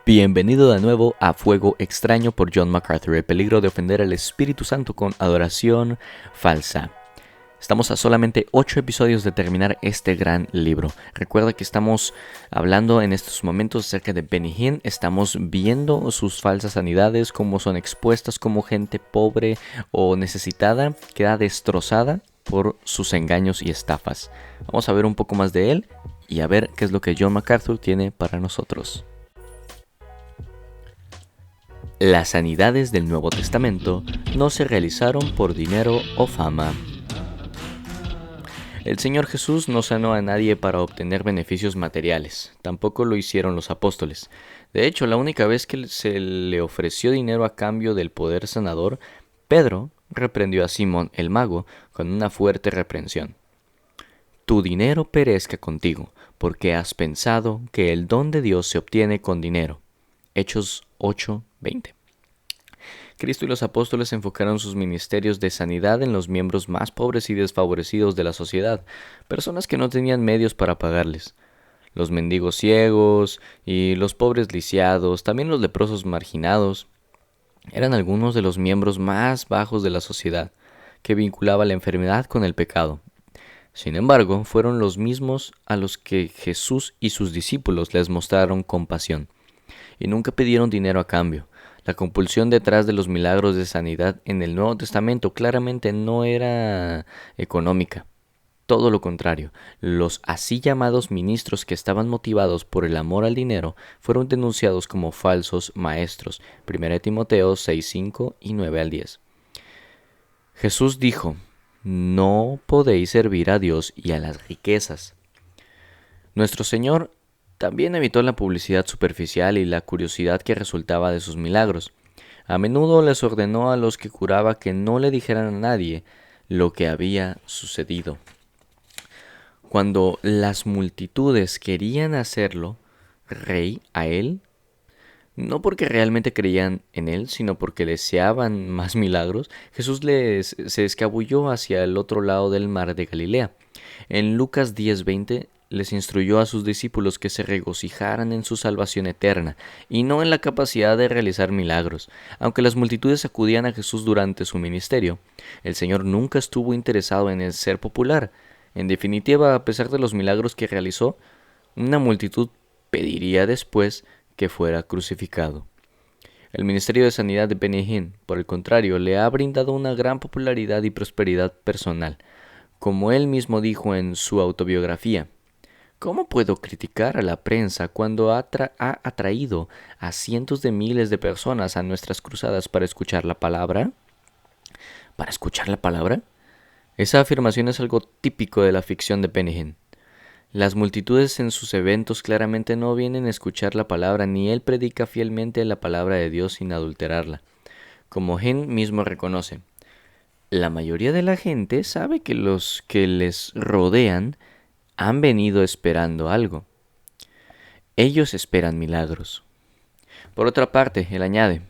Bienvenido de nuevo a Fuego Extraño por John MacArthur, el peligro de ofender al Espíritu Santo con adoración falsa. Estamos a solamente 8 episodios de terminar este gran libro. Recuerda que estamos hablando en estos momentos acerca de Benny Hinn. Estamos viendo sus falsas sanidades, cómo son expuestas, cómo gente pobre o necesitada queda destrozada por sus engaños y estafas. Vamos a ver un poco más de él y a ver qué es lo que John MacArthur tiene para nosotros. Las sanidades del Nuevo Testamento no se realizaron por dinero o fama. El Señor Jesús no sanó a nadie para obtener beneficios materiales, tampoco lo hicieron los apóstoles. De hecho, la única vez que se le ofreció dinero a cambio del poder sanador, Pedro reprendió a Simón el mago con una fuerte reprensión. Tu dinero perezca contigo, porque has pensado que el don de Dios se obtiene con dinero. Hechos 8:20. Cristo y los apóstoles enfocaron sus ministerios de sanidad en los miembros más pobres y desfavorecidos de la sociedad, personas que no tenían medios para pagarles. Los mendigos ciegos y los pobres lisiados, también los leprosos marginados, eran algunos de los miembros más bajos de la sociedad, que vinculaba la enfermedad con el pecado. Sin embargo, fueron los mismos a los que Jesús y sus discípulos les mostraron compasión, y nunca pidieron dinero a cambio. La compulsión detrás de los milagros de sanidad en el Nuevo Testamento claramente no era económica. Todo lo contrario, los así llamados ministros que estaban motivados por el amor al dinero fueron denunciados como falsos maestros. 1 Timoteo 6:5 y 9-10. Jesús dijo: no podéis servir a Dios y a las riquezas. Nuestro Señor también evitó la publicidad superficial y la curiosidad que resultaba de sus milagros. A menudo les ordenó a los que curaba que no le dijeran a nadie lo que había sucedido. Cuando las multitudes querían hacerlo rey a él, no porque realmente creían en él, sino porque deseaban más milagros, Jesús se escabulló hacia el otro lado del mar de Galilea. En Lucas 10:20 les instruyó a sus discípulos que se regocijaran en su salvación eterna y no en la capacidad de realizar milagros. Aunque las multitudes acudían a Jesús durante su ministerio, el Señor nunca estuvo interesado en el ser popular. En definitiva, a pesar de los milagros que realizó, una multitud pediría después que fuera crucificado. El ministerio de sanidad de Benny Hinn, por el contrario, le ha brindado una gran popularidad y prosperidad personal. Como él mismo dijo en su autobiografía: ¿cómo puedo criticar a la prensa cuando ha atraído a cientos de miles de personas a nuestras cruzadas para escuchar la palabra? ¿Para escuchar la palabra? Esa afirmación es algo típico de la ficción de Benny Hinn. Las multitudes en sus eventos claramente no vienen a escuchar la palabra, ni él predica fielmente la palabra de Dios sin adulterarla. Como Hinn mismo reconoce, la mayoría de la gente sabe que los que les rodean han venido esperando algo. Ellos esperan milagros. Por otra parte, él añade,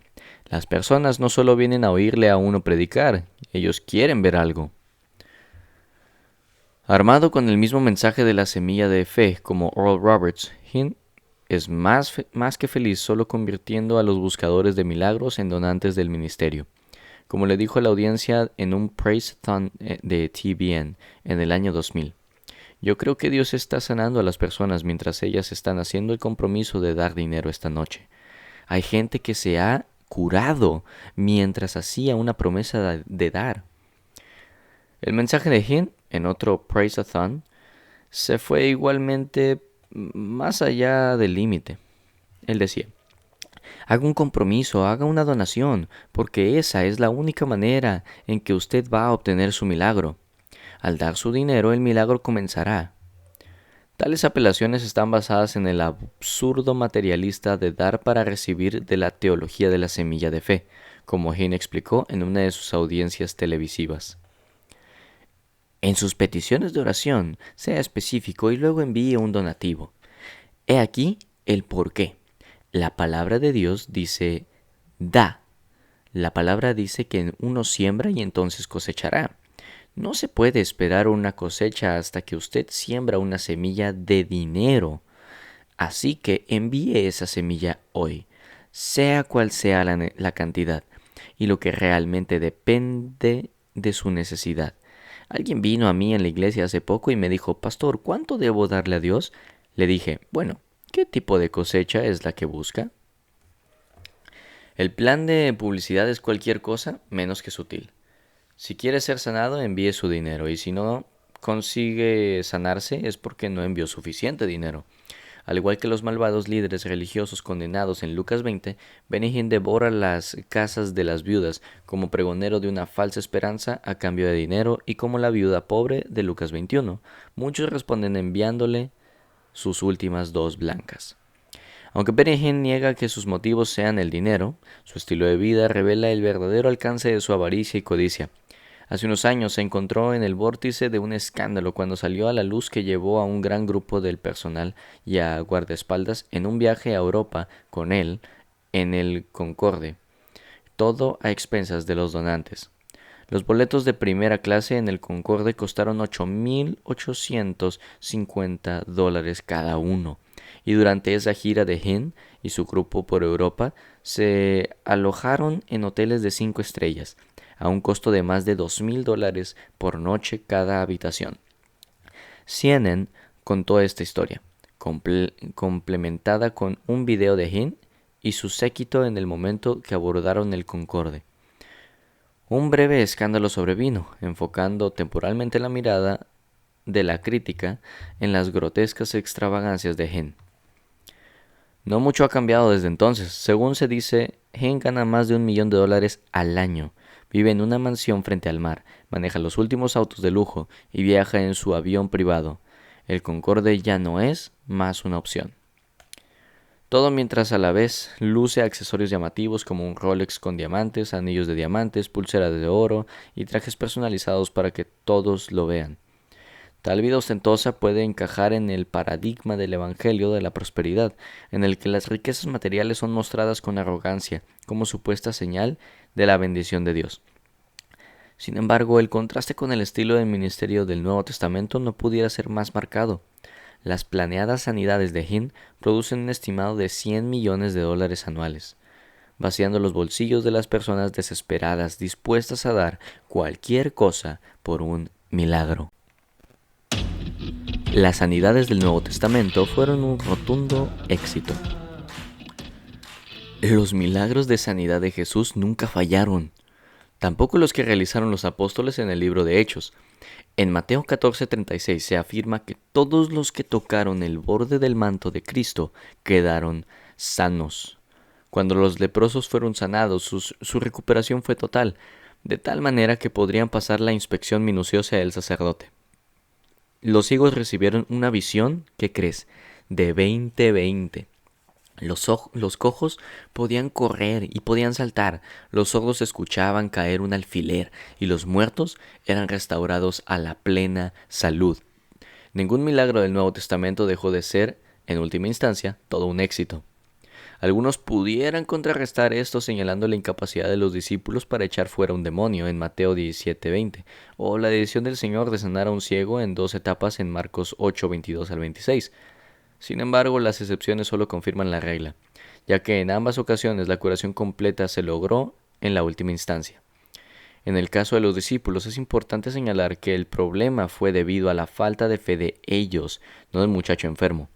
las personas no solo vienen a oírle a uno predicar, ellos quieren ver algo. Armado con el mismo mensaje de la semilla de fe como Oral Roberts, Hinn es más que feliz solo convirtiendo a los buscadores de milagros en donantes del ministerio. Como le dijo a la audiencia en un Praise-a-thon de TBN en el año 2000. Yo creo que Dios está sanando a las personas mientras ellas están haciendo el compromiso de dar dinero esta noche. Hay gente que se ha curado mientras hacía una promesa de dar. El mensaje de Hinn, en otro Praise-a-thon, se fue igualmente más allá del límite. Él decía: haga un compromiso, haga una donación, porque esa es la única manera en que usted va a obtener su milagro. Al dar su dinero, el milagro comenzará. Tales apelaciones están basadas en el absurdo materialista de dar para recibir de la teología de la semilla de fe, como Hinn explicó en una de sus audiencias televisivas. En sus peticiones de oración, sea específico y luego envíe un donativo. He aquí el porqué. La palabra de Dios dice, da. La palabra dice que uno siembra y entonces cosechará. No se puede esperar una cosecha hasta que usted siembra una semilla de dinero. Así que envíe esa semilla hoy, sea cual sea la cantidad y lo que realmente depende de su necesidad. Alguien vino a mí en la iglesia hace poco y me dijo, Pastor, ¿cuánto debo darle a Dios? Le dije, bueno, ¿qué tipo de cosecha es la que busca? El plan de publicidad es cualquier cosa menos que sutil. Si quiere ser sanado, envíe su dinero, y si no consigue sanarse es porque no envió suficiente dinero. Al igual que los malvados líderes religiosos condenados en Lucas 20, Benny Hinn devora las casas de las viudas como pregonero de una falsa esperanza a cambio de dinero, y como la viuda pobre de Lucas 21. Muchos responden enviándole sus últimas 2 blancas. Aunque Benny Hinn niega que sus motivos sean el dinero, su estilo de vida revela el verdadero alcance de su avaricia y codicia. Hace unos años se encontró en el vórtice de un escándalo cuando salió a la luz que llevó a un gran grupo del personal y a guardaespaldas en un viaje a Europa con él en el Concorde, todo a expensas de los donantes. Los boletos de primera clase en el Concorde costaron $8,850 cada uno, y durante esa gira de Hinn y su grupo por Europa se alojaron en hoteles de 5 estrellas, a un costo de más de $2,000 por noche cada habitación. CNN contó esta historia, complementada con un video de Hinn y su séquito en el momento que abordaron el Concorde. Un breve escándalo sobrevino, enfocando temporalmente la mirada de la crítica en las grotescas extravagancias de Hinn. No mucho ha cambiado desde entonces. Según se dice, Hinn gana más de $1 millón al año, vive en una mansión frente al mar, maneja los últimos autos de lujo y viaja en su avión privado. El Concorde ya no es más una opción. Todo mientras a la vez luce accesorios llamativos como un Rolex con diamantes, anillos de diamantes, pulseras de oro y trajes personalizados para que todos lo vean. Tal vida ostentosa puede encajar en el paradigma del Evangelio de la prosperidad, en el que las riquezas materiales son mostradas con arrogancia, como supuesta señal de la bendición de Dios. Sin embargo, el contraste con el estilo de ministerio del Nuevo Testamento no pudiera ser más marcado. Las planeadas sanidades de Hinn producen un estimado de $100 millones anuales, vaciando los bolsillos de las personas desesperadas dispuestas a dar cualquier cosa por un milagro. Las sanidades del Nuevo Testamento fueron un rotundo éxito. Los milagros de sanidad de Jesús nunca fallaron, tampoco los que realizaron los apóstoles en el libro de Hechos. En Mateo 14:36 se afirma que todos los que tocaron el borde del manto de Cristo quedaron sanos. Cuando los leprosos fueron sanados, su recuperación fue total, de tal manera que podrían pasar la inspección minuciosa del sacerdote. Los ciegos recibieron una visión, ¿qué crees?, de 20/20. Los cojos podían correr y podían saltar, los sordos escuchaban caer un alfiler y los muertos eran restaurados a la plena salud. Ningún milagro del Nuevo Testamento dejó de ser, en última instancia, todo un éxito. Algunos pudieran contrarrestar esto señalando la incapacidad de los discípulos para echar fuera un demonio en Mateo 17:20, o la decisión del Señor de sanar a un ciego en 2 etapas en Marcos 8:22-26. Sin embargo, las excepciones solo confirman la regla, ya que en ambas ocasiones la curación completa se logró en la última instancia. En el caso de los discípulos es importante señalar que el problema fue debido a la falta de fe de ellos, no del muchacho enfermo.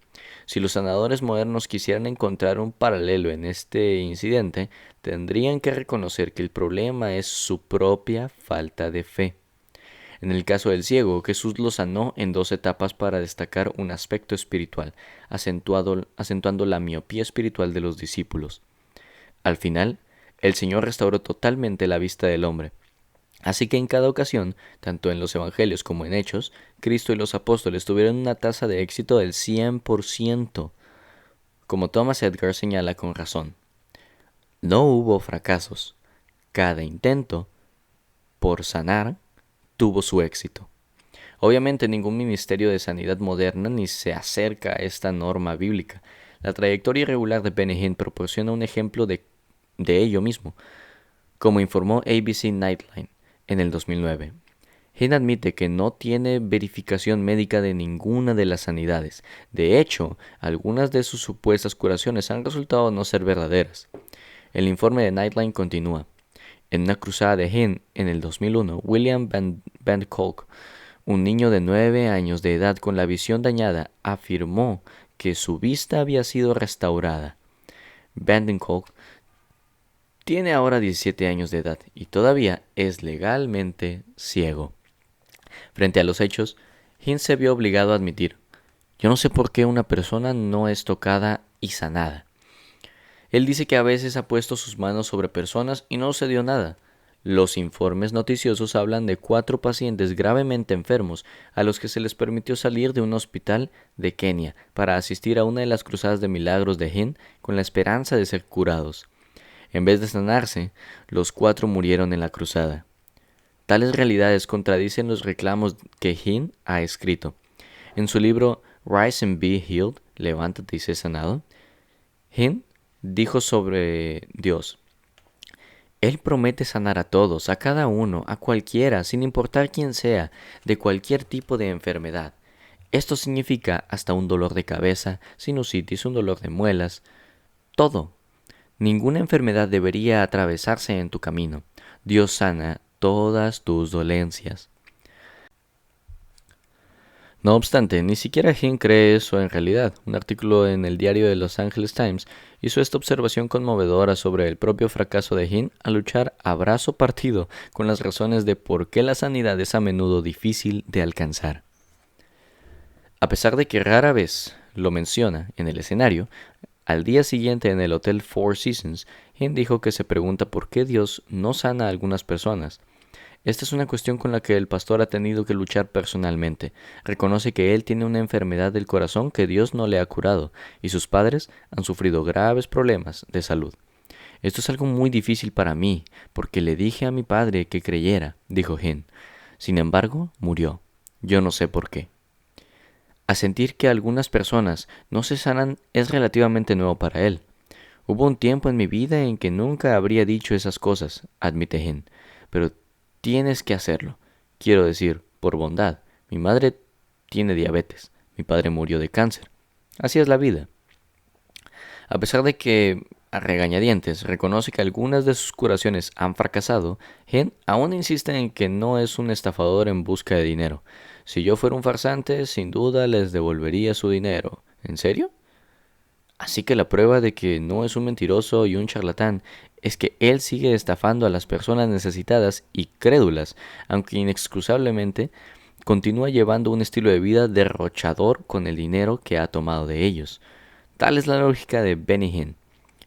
Si los sanadores modernos quisieran encontrar un paralelo en este incidente, tendrían que reconocer que el problema es su propia falta de fe. En el caso del ciego, Jesús lo sanó en 2 etapas para destacar un aspecto espiritual, acentuando la miopía espiritual de los discípulos. Al final, el Señor restauró totalmente la vista del hombre. Así que en cada ocasión, tanto en los evangelios como en Hechos, Cristo y los apóstoles tuvieron una tasa de éxito del 100%, como Thomas Edgar señala con razón. No hubo fracasos. Cada intento por sanar tuvo su éxito. Obviamente ningún ministerio de sanidad moderna ni se acerca a esta norma bíblica. La trayectoria irregular de Benny Hinn proporciona un ejemplo de ello mismo, como informó ABC Nightline en el 2009. Hinn admite que no tiene verificación médica de ninguna de las sanidades. De hecho, algunas de sus supuestas curaciones han resultado no ser verdaderas. El informe de Nightline continúa. En una cruzada de Hinn en el 2001, William Van Kolk, un niño de 9 años de edad con la visión dañada, afirmó que su vista había sido restaurada. Van Kolk tiene ahora 17 años de edad y todavía es legalmente ciego. Frente a los hechos, Hinn se vio obligado a admitir: yo no sé por qué una persona no es tocada y sanada. Él dice que a veces ha puesto sus manos sobre personas y no sucedió nada. Los informes noticiosos hablan de 4 pacientes gravemente enfermos a los que se les permitió salir de un hospital de Kenia para asistir a una de las cruzadas de milagros de Hinn con la esperanza de ser curados. En vez de sanarse, los 4 murieron en la cruzada. Tales realidades contradicen los reclamos que Hinn ha escrito. En su libro Rise and Be Healed, Levántate y sé sanado, Hinn dijo sobre Dios: Él promete sanar a todos, a cada uno, a cualquiera, sin importar quién sea, de cualquier tipo de enfermedad. Esto significa hasta un dolor de cabeza, sinusitis, un dolor de muelas, todo. Ninguna enfermedad debería atravesarse en tu camino. Dios sana todas tus dolencias. No obstante, ni siquiera Hinn cree eso en realidad. Un artículo en el diario de Los Angeles Times hizo esta observación conmovedora sobre el propio fracaso de Hinn a luchar a brazo partido con las razones de por qué la sanidad es a menudo difícil de alcanzar. A pesar de que rara vez lo menciona en el escenario, al día siguiente en el Hotel Four Seasons, Hinn dijo que se pregunta por qué Dios no sana a algunas personas. Esta es una cuestión con la que el pastor ha tenido que luchar personalmente. Reconoce que él tiene una enfermedad del corazón que Dios no le ha curado, y sus padres han sufrido graves problemas de salud. Esto es algo muy difícil para mí, porque le dije a mi padre que creyera, dijo Hinn. Sin embargo, murió. Yo no sé por qué. A sentir que algunas personas no se sanan es relativamente nuevo para él. Hubo un tiempo en mi vida en que nunca habría dicho esas cosas, admite Hinn, pero tienes que hacerlo. Quiero decir, por bondad. Mi madre tiene diabetes. Mi padre murió de cáncer. Así es la vida. A pesar de que, a regañadientes, reconoce que algunas de sus curaciones han fracasado, Hinn aún insiste en que no es un estafador en busca de dinero. Si yo fuera un farsante, sin duda les devolvería su dinero. ¿En serio? Así que la prueba de que no es un mentiroso y un charlatán es que él sigue estafando a las personas necesitadas y crédulas, aunque inexcusablemente continúa llevando un estilo de vida derrochador con el dinero que ha tomado de ellos. Tal es la lógica de Benny Hinn.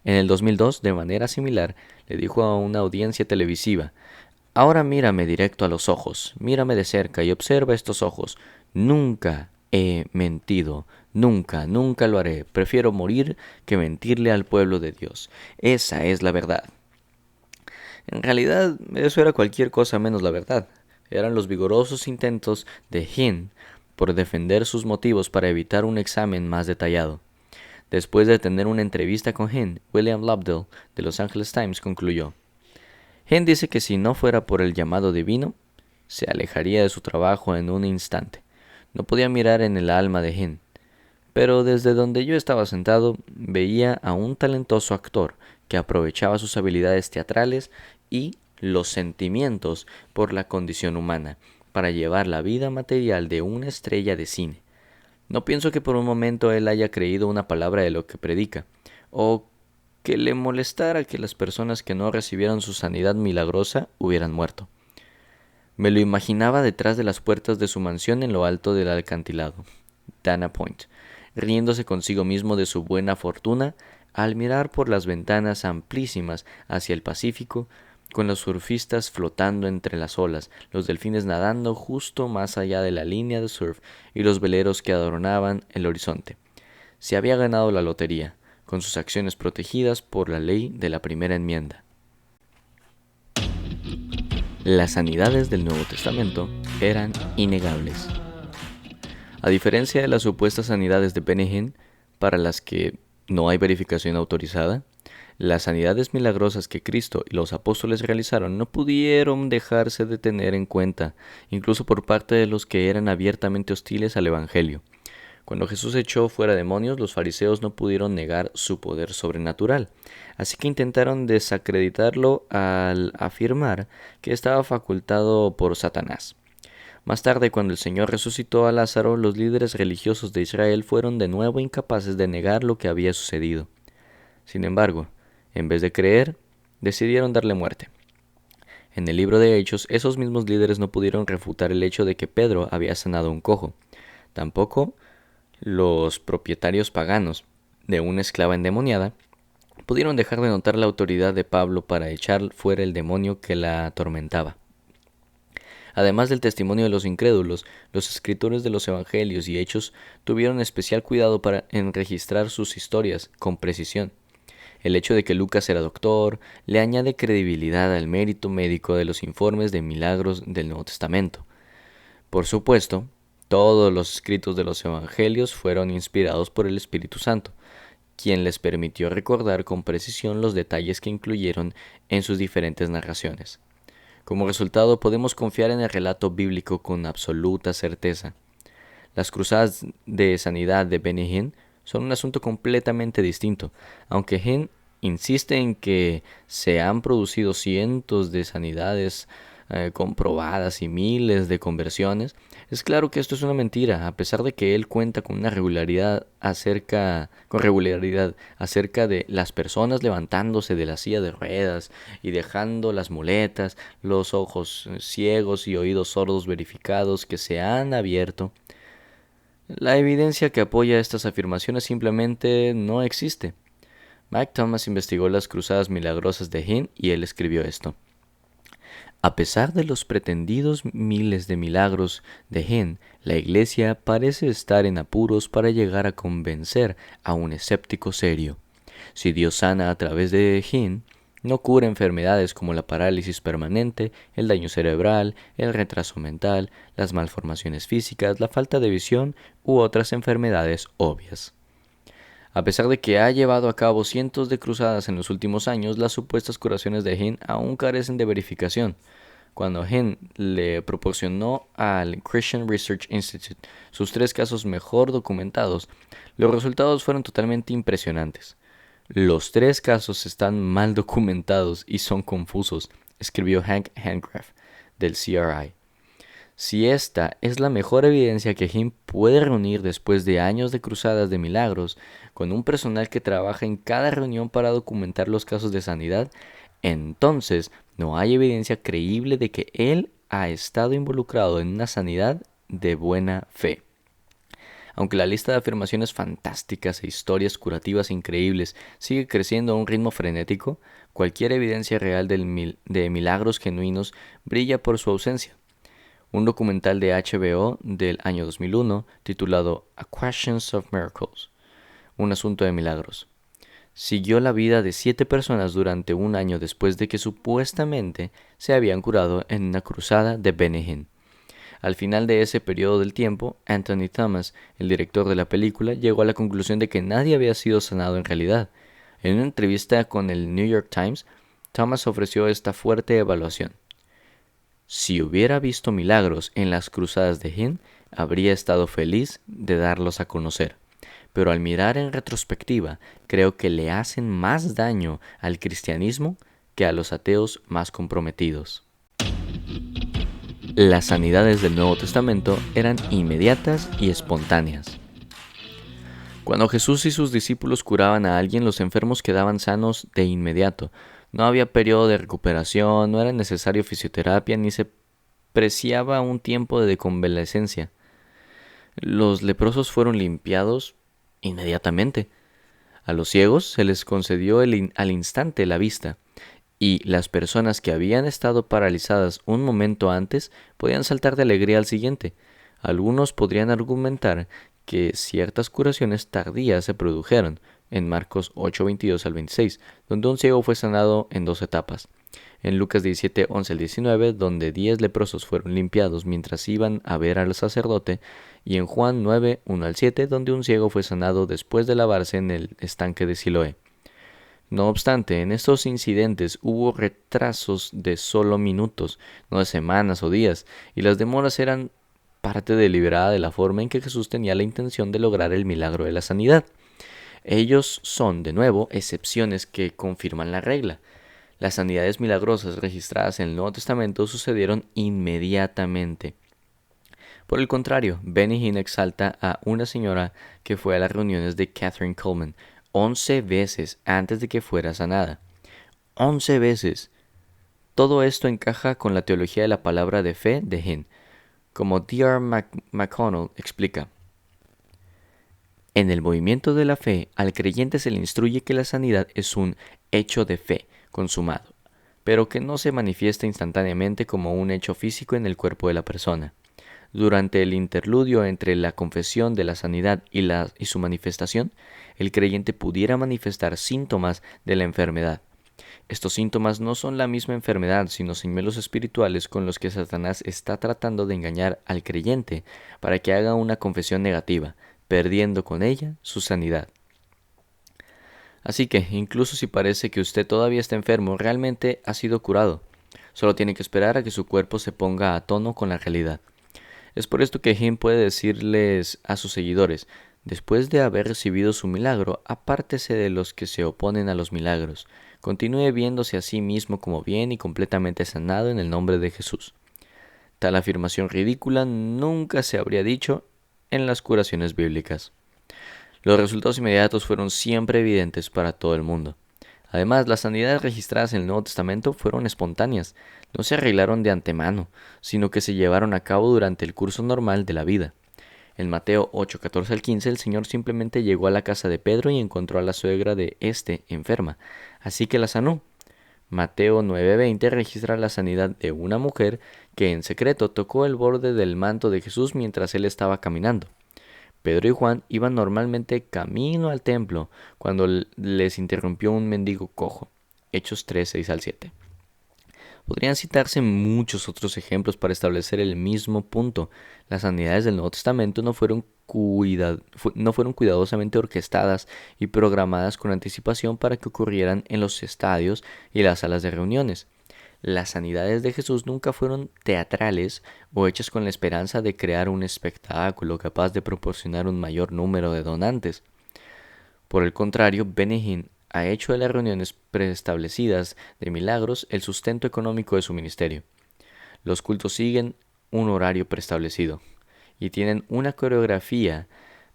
En el 2002, de manera similar, le dijo a una audiencia televisiva: ahora mírame directo a los ojos, mírame de cerca y observa estos ojos. Nunca he mentido. Nunca, nunca lo haré. Prefiero morir que mentirle al pueblo de Dios. Esa es la verdad. En realidad, eso era cualquier cosa menos la verdad. Eran los vigorosos intentos de Hinn por defender sus motivos para evitar un examen más detallado. Después de tener una entrevista con Hinn, William Lobdell, de Los Angeles Times, concluyó: Hinn dice que si no fuera por el llamado divino, se alejaría de su trabajo en un instante. No podía mirar en el alma de Hinn. Pero desde donde yo estaba sentado, veía a un talentoso actor que aprovechaba sus habilidades teatrales y los sentimientos por la condición humana para llevar la vida material de una estrella de cine. No pienso que por un momento él haya creído una palabra de lo que predica, o que le molestara que las personas que no recibieron su sanidad milagrosa hubieran muerto. Me lo imaginaba detrás de las puertas de su mansión en lo alto del acantilado, Dana Point, riéndose consigo mismo de su buena fortuna al mirar por las ventanas amplísimas hacia el Pacífico, con los surfistas flotando entre las olas, los delfines nadando justo más allá de la línea de surf y los veleros que adornaban el horizonte. Se había ganado la lotería, con sus acciones protegidas por la ley de la primera enmienda. Las sanidades del Nuevo Testamento eran innegables. A diferencia de las supuestas sanidades de Benny Hinn, para las que no hay verificación autorizada, Las sanidades milagrosas que Cristo y los apóstoles realizaron no pudieron dejarse de tener en cuenta, incluso por parte de los que eran abiertamente hostiles al Evangelio. Cuando Jesús echó fuera demonios, los fariseos no pudieron negar su poder sobrenatural, así que intentaron desacreditarlo al afirmar que estaba facultado por Satanás. Más tarde, cuando el Señor resucitó a Lázaro, los líderes religiosos de Israel fueron de nuevo incapaces de negar lo que había sucedido. Sin embargo, en vez de creer, decidieron darle muerte. En el libro de Hechos, esos mismos líderes no pudieron refutar el hecho de que Pedro había sanado a un cojo. Tampoco los propietarios paganos de una esclava endemoniada pudieron dejar de notar la autoridad de Pablo para echar fuera el demonio que la atormentaba. Además del testimonio de los incrédulos, los escritores de los evangelios y hechos tuvieron especial cuidado en registrar sus historias con precisión. El hecho de que Lucas era doctor le añade credibilidad al mérito médico de los informes de milagros del Nuevo Testamento. Por supuesto, todos los escritos de los evangelios fueron inspirados por el Espíritu Santo, quien les permitió recordar con precisión los detalles que incluyeron en sus diferentes narraciones. Como resultado, podemos confiar en el relato bíblico con absoluta certeza. Las cruzadas de sanidad de Benny Hinn son un asunto completamente distinto. Aunque Hinn insiste en que se han producido cientos de sanidades comprobadas y miles de conversiones, es claro que esto es una mentira, a pesar de que él cuenta con una regularidad acerca de las personas levantándose de la silla de ruedas y dejando las muletas, los ojos ciegos y oídos sordos verificados que se han abierto. La evidencia que apoya estas afirmaciones simplemente no existe. Mike Thomas investigó las cruzadas milagrosas de Hinn y él escribió esto. A pesar de los pretendidos miles de milagros de Hinn, la Iglesia parece estar en apuros para llegar a convencer a un escéptico serio. Si Dios sana a través de Hinn, no cura enfermedades como la parálisis permanente, el daño cerebral, el retraso mental, las malformaciones físicas, la falta de visión u otras enfermedades obvias. A pesar de que ha llevado a cabo cientos de cruzadas en los últimos años, las supuestas curaciones de Hinn aún carecen de verificación. Cuando Hinn le proporcionó al Christian Research Institute sus 3 casos mejor documentados, los resultados fueron totalmente impresionantes. Los 3 casos están mal documentados y son confusos, escribió Hank Handcraft del CRI. Si esta es la mejor evidencia que Hinn puede reunir después de años de cruzadas de milagros, con un personal que trabaja en cada reunión para documentar los casos de sanidad, entonces no hay evidencia creíble de que él ha estado involucrado en una sanidad de buena fe. Aunque la lista de afirmaciones fantásticas e historias curativas increíbles sigue creciendo a un ritmo frenético, cualquier evidencia real de milagros genuinos brilla por su ausencia. Un documental de HBO del año 2001 titulado A Question of Miracles, un asunto de milagros, siguió la vida de 7 personas durante un año después de que supuestamente se habían curado en una cruzada de Benny Hinn. Al final de ese periodo del tiempo, Anthony Thomas, el director de la película, llegó a la conclusión de que nadie había sido sanado en realidad. En una entrevista con el New York Times, Thomas ofreció esta fuerte evaluación. Si hubiera visto milagros en las cruzadas de Hinn, habría estado feliz de darlos a conocer. Pero al mirar en retrospectiva, creo que le hacen más daño al cristianismo que a los ateos más comprometidos. Las sanidades del Nuevo Testamento eran inmediatas y espontáneas. Cuando Jesús y sus discípulos curaban a alguien, los enfermos quedaban sanos de inmediato. No había periodo de recuperación, no era necesario fisioterapia, ni se preciaba un tiempo de convalecencia. Los leprosos fueron limpiados inmediatamente. A los ciegos se les concedió al instante la vista, y las personas que habían estado paralizadas un momento antes podían saltar de alegría al siguiente. Algunos podrían argumentar que ciertas curaciones tardías se produjeron, en Marcos 8:22 al 26, donde un ciego fue sanado en 2 etapas. En Lucas 17:11 al 19, donde 10 leprosos fueron limpiados mientras iban a ver al sacerdote, y en Juan 9:1 al 7, donde un ciego fue sanado después de lavarse en el estanque de Siloé. No obstante, en estos incidentes hubo retrasos de solo minutos, no de semanas o días, y las demoras eran parte deliberada de la forma en que Jesús tenía la intención de lograr el milagro de la sanidad. Ellos son, de nuevo, excepciones que confirman la regla. Las sanidades milagrosas registradas en el Nuevo Testamento sucedieron inmediatamente. Por el contrario, Benny Hinn exalta a una señora que fue a las reuniones de Catherine Coleman 11 veces antes de que fuera sanada. 11 veces. Todo esto encaja con la teología de la palabra de fe de Hinn. Como D.R. McConnell explica, en el movimiento de la fe, al creyente se le instruye que la sanidad es un hecho de fe consumado, pero que no se manifiesta instantáneamente como un hecho físico en el cuerpo de la persona. Durante el interludio entre la confesión de la sanidad y su manifestación, el creyente pudiera manifestar síntomas de la enfermedad. Estos síntomas no son la misma enfermedad, sino señuelos espirituales con los que Satanás está tratando de engañar al creyente para que haga una confesión negativa, perdiendo con ella su sanidad. Así que, incluso si parece que usted todavía está enfermo, realmente ha sido curado. Solo tiene que esperar a que su cuerpo se ponga a tono con la realidad. Es por esto que Hinn puede decirles a sus seguidores, después de haber recibido su milagro, apártese de los que se oponen a los milagros. Continúe viéndose a sí mismo como bien y completamente sanado en el nombre de Jesús. Tal afirmación ridícula nunca se habría dicho en las curaciones bíblicas. Los resultados inmediatos fueron siempre evidentes para todo el mundo. Además, las sanidades registradas en el Nuevo Testamento fueron espontáneas, no se arreglaron de antemano, sino que se llevaron a cabo durante el curso normal de la vida. En Mateo 8, 14 al 15, el Señor simplemente llegó a la casa de Pedro y encontró a la suegra de éste enferma, así que la sanó. Mateo 9:20 registra la sanidad de una mujer que en secreto tocó el borde del manto de Jesús mientras él estaba caminando. Pedro y Juan iban normalmente camino al templo cuando les interrumpió un mendigo cojo. Hechos 3, 6 al 7. Podrían citarse muchos otros ejemplos para establecer el mismo punto. Las sanidades del Nuevo Testamento no fueron cuidadosamente orquestadas y programadas con anticipación para que ocurrieran en los estadios y las salas de reuniones. Las sanidades de Jesús nunca fueron teatrales o hechas con la esperanza de crear un espectáculo capaz de proporcionar un mayor número de donantes. Por el contrario, Benny Hinn ha hecho de las reuniones preestablecidas de milagros el sustento económico de su ministerio. Los cultos siguen un horario preestablecido y tienen una coreografía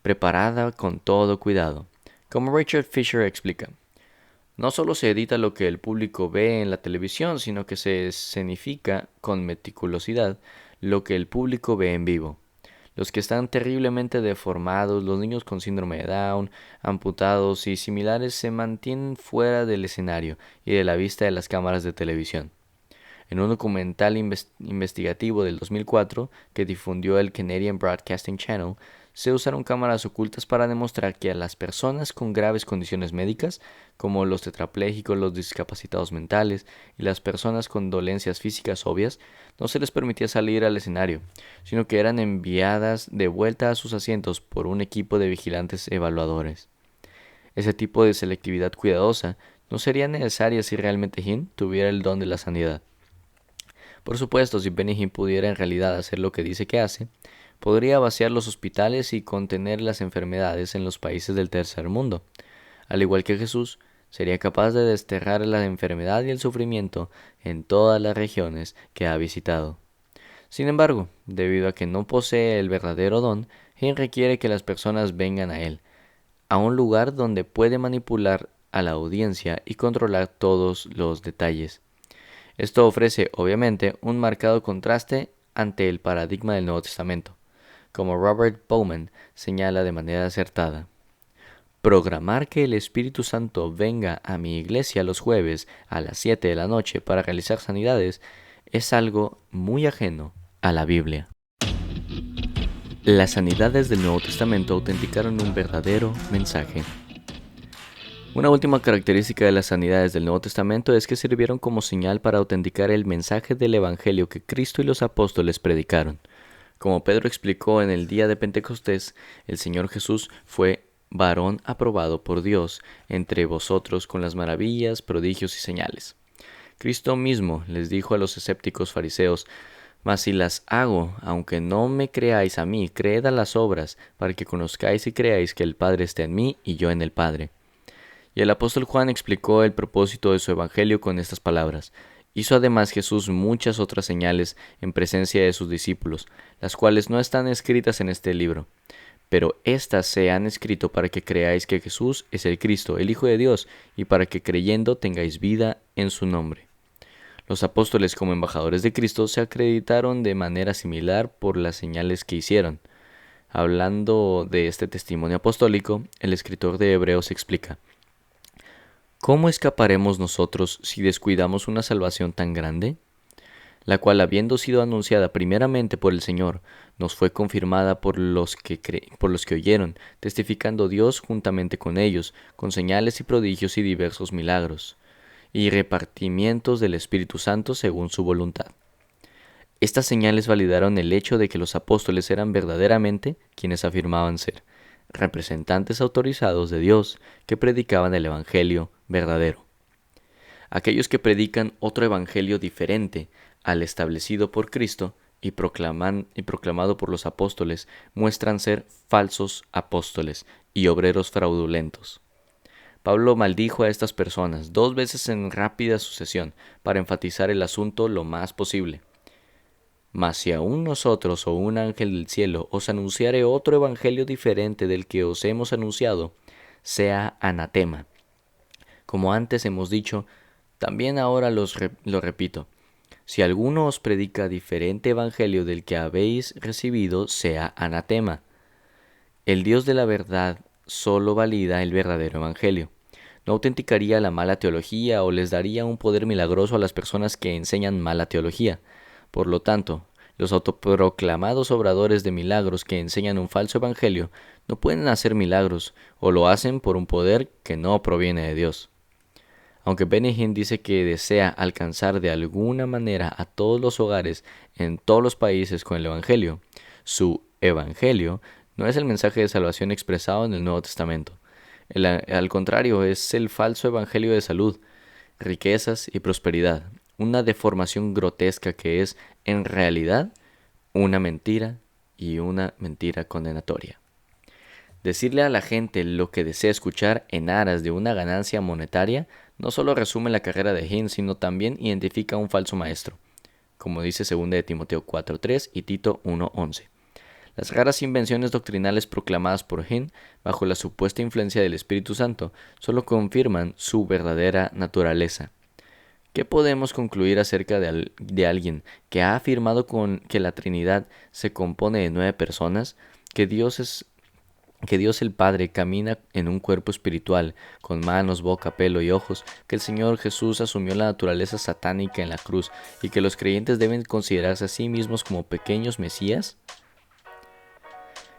preparada con todo cuidado. Como Richard Fisher explica, no solo se edita lo que el público ve en la televisión, sino que se escenifica con meticulosidad lo que el público ve en vivo. Los que están terriblemente deformados, los niños con síndrome de Down, amputados y similares se mantienen fuera del escenario y de la vista de las cámaras de televisión. En un documental investigativo del 2004 que difundió el Canadian Broadcasting Channel, se usaron cámaras ocultas para demostrar que a las personas con graves condiciones médicas, como los tetrapléjicos, los discapacitados mentales y las personas con dolencias físicas obvias, no se les permitía salir al escenario, sino que eran enviadas de vuelta a sus asientos por un equipo de vigilantes evaluadores. Ese tipo de selectividad cuidadosa no sería necesaria si realmente Hinn tuviera el don de la sanidad. Por supuesto, si Benny Hinn pudiera en realidad hacer lo que dice que hace, podría vaciar los hospitales y contener las enfermedades en los países del tercer mundo. Al igual que Jesús, sería capaz de desterrar la enfermedad y el sufrimiento en todas las regiones que ha visitado. Sin embargo, debido a que no posee el verdadero don, Hinn requiere que las personas vengan a él, a un lugar donde puede manipular a la audiencia y controlar todos los detalles. Esto ofrece, obviamente, un marcado contraste ante el paradigma del Nuevo Testamento, como Robert Bowman señala de manera acertada. Programar que el Espíritu Santo venga a mi iglesia los jueves a las 7 de la noche para realizar sanidades es algo muy ajeno a la Biblia. Las sanidades del Nuevo Testamento autenticaron un verdadero mensaje. Una última característica de las sanidades del Nuevo Testamento es que sirvieron como señal para autenticar el mensaje del Evangelio que Cristo y los apóstoles predicaron. Como Pedro explicó en el día de Pentecostés, el Señor Jesús fue varón aprobado por Dios entre vosotros con las maravillas, prodigios y señales. Cristo mismo les dijo a los escépticos fariseos: mas si las hago, aunque no me creáis a mí, creed a las obras, para que conozcáis y creáis que el Padre está en mí y yo en el Padre. Y el apóstol Juan explicó el propósito de su evangelio con estas palabras. Hizo además Jesús muchas otras señales en presencia de sus discípulos, las cuales no están escritas en este libro. Pero éstas se han escrito para que creáis que Jesús es el Cristo, el Hijo de Dios, y para que creyendo tengáis vida en su nombre. Los apóstoles, como embajadores de Cristo, se acreditaron de manera similar por las señales que hicieron. Hablando de este testimonio apostólico, el escritor de Hebreos explica: ¿cómo escaparemos nosotros si descuidamos una salvación tan grande? La cual, habiendo sido anunciada primeramente por el Señor, nos fue confirmada por los que oyeron, testificando Dios juntamente con ellos, con señales y prodigios y diversos milagros, y repartimientos del Espíritu Santo según su voluntad. Estas señales validaron el hecho de que los apóstoles eran verdaderamente quienes afirmaban ser, representantes autorizados de Dios que predicaban el Evangelio verdadero. Aquellos que predican otro evangelio diferente al establecido por Cristo y proclamado por los apóstoles muestran ser falsos apóstoles y obreros fraudulentos. Pablo maldijo a estas personas 2 veces en rápida sucesión para enfatizar el asunto lo más posible. Mas si aún nosotros o un ángel del cielo os anunciare otro evangelio diferente del que os hemos anunciado, sea anatema. Como antes hemos dicho, también ahora lo repito: si alguno os predica diferente evangelio del que habéis recibido, sea anatema. El Dios de la verdad solo valida el verdadero evangelio. No autenticaría la mala teología o les daría un poder milagroso a las personas que enseñan mala teología. Por lo tanto, los autoproclamados obradores de milagros que enseñan un falso evangelio no pueden hacer milagros, o lo hacen por un poder que no proviene de Dios. Aunque Benny Hinn dice que desea alcanzar de alguna manera a todos los hogares en todos los países con el evangelio, su evangelio no es el mensaje de salvación expresado en el Nuevo Testamento. Al contrario, es el falso evangelio de salud, riquezas y prosperidad, una deformación grotesca que es, en realidad, una mentira y una mentira condenatoria. Decirle a la gente lo que desea escuchar en aras de una ganancia monetaria no solo resume la carrera de Hinn, sino también identifica a un falso maestro, como dice 2 de Timoteo 4:3 y Tito 1:11. Las raras invenciones doctrinales proclamadas por Hinn, bajo la supuesta influencia del Espíritu Santo, solo confirman su verdadera naturaleza. ¿Qué podemos concluir acerca de alguien que ha afirmado que la Trinidad se compone de 9 personas, que Dios el Padre camina en un cuerpo espiritual, con manos, boca, pelo y ojos, que el Señor Jesús asumió la naturaleza satánica en la cruz y que los creyentes deben considerarse a sí mismos como pequeños mesías?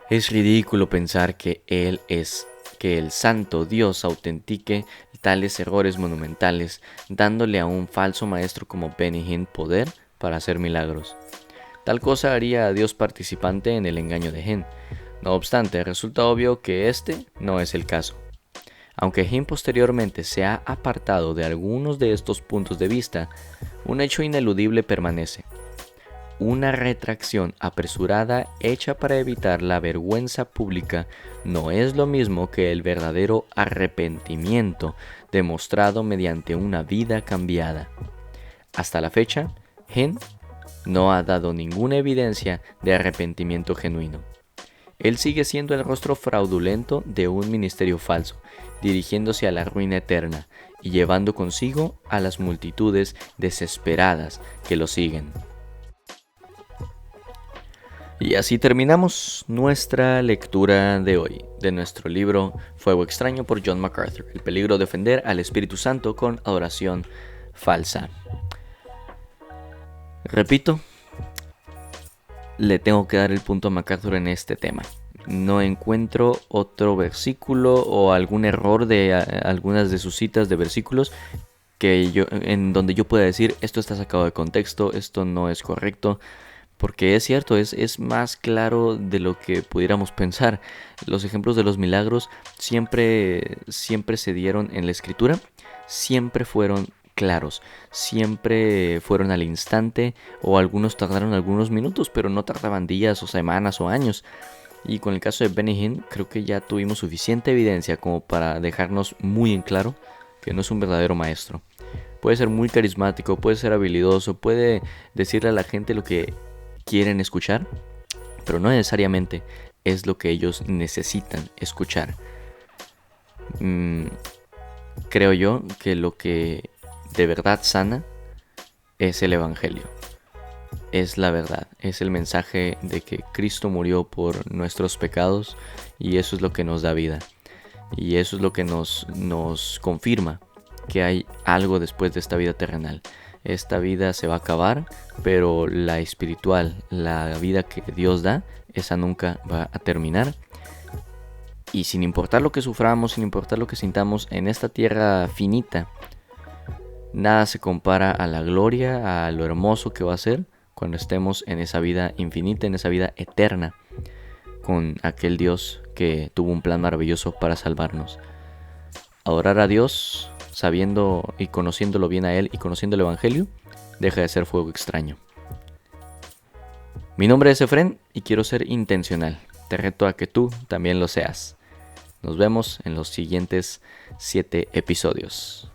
Es ridículo pensar que el santo Dios autentique tales errores monumentales, dándole a un falso maestro como Benny Hinn poder para hacer milagros. Tal cosa haría a Dios participante en el engaño de Hinn. No obstante, resulta obvio que este no es el caso. Aunque Hinn posteriormente se ha apartado de algunos de estos puntos de vista, un hecho ineludible permanece. Una retracción apresurada hecha para evitar la vergüenza pública no es lo mismo que el verdadero arrepentimiento demostrado mediante una vida cambiada. Hasta la fecha, Hinn no ha dado ninguna evidencia de arrepentimiento genuino. Él sigue siendo el rostro fraudulento de un ministerio falso, dirigiéndose a la ruina eterna y llevando consigo a las multitudes desesperadas que lo siguen. Y así terminamos nuestra lectura de hoy, de nuestro libro Fuego Extraño por John MacArthur, el peligro de ofender al Espíritu Santo con adoración falsa. Repito, le tengo que dar el punto a MacArthur en este tema. No encuentro otro versículo o algún error de algunas de sus citas de versículos en donde yo pueda decir esto está sacado de contexto, esto no es correcto. Porque es cierto, es más claro de lo que pudiéramos pensar. Los ejemplos de los milagros siempre se dieron en la escritura, siempre fueron claros, siempre fueron al instante, o algunos tardaron algunos minutos, pero no tardaban días o semanas o años. Y con el caso de Benny Hinn, creo que ya tuvimos suficiente evidencia como para dejarnos muy en claro que no es un verdadero maestro. Puede ser muy carismático, puede ser habilidoso, puede decirle a la gente lo que quieren escuchar, pero no necesariamente es lo que ellos necesitan escuchar. Creo yo que lo que de verdad sana es el Evangelio. Es la verdad, es el mensaje de que Cristo murió por nuestros pecados y eso es lo que nos da vida. Y eso es lo que nos confirma que hay algo después de esta vida terrenal. Esta vida se va a acabar, pero la espiritual, la vida que Dios da, esa nunca va a terminar. Y sin importar lo que suframos, sin importar lo que sintamos en esta tierra finita, nada se compara a la gloria, a lo hermoso que va a ser cuando estemos en esa vida infinita, en esa vida eterna, con aquel Dios que tuvo un plan maravilloso para salvarnos. Adorar a Dios, sabiendo y conociéndolo bien a Él y conociendo el Evangelio, deja de ser fuego extraño. Mi nombre es Efren y quiero ser intencional. Te reto a que tú también lo seas. Nos vemos en los siguientes 7 episodios.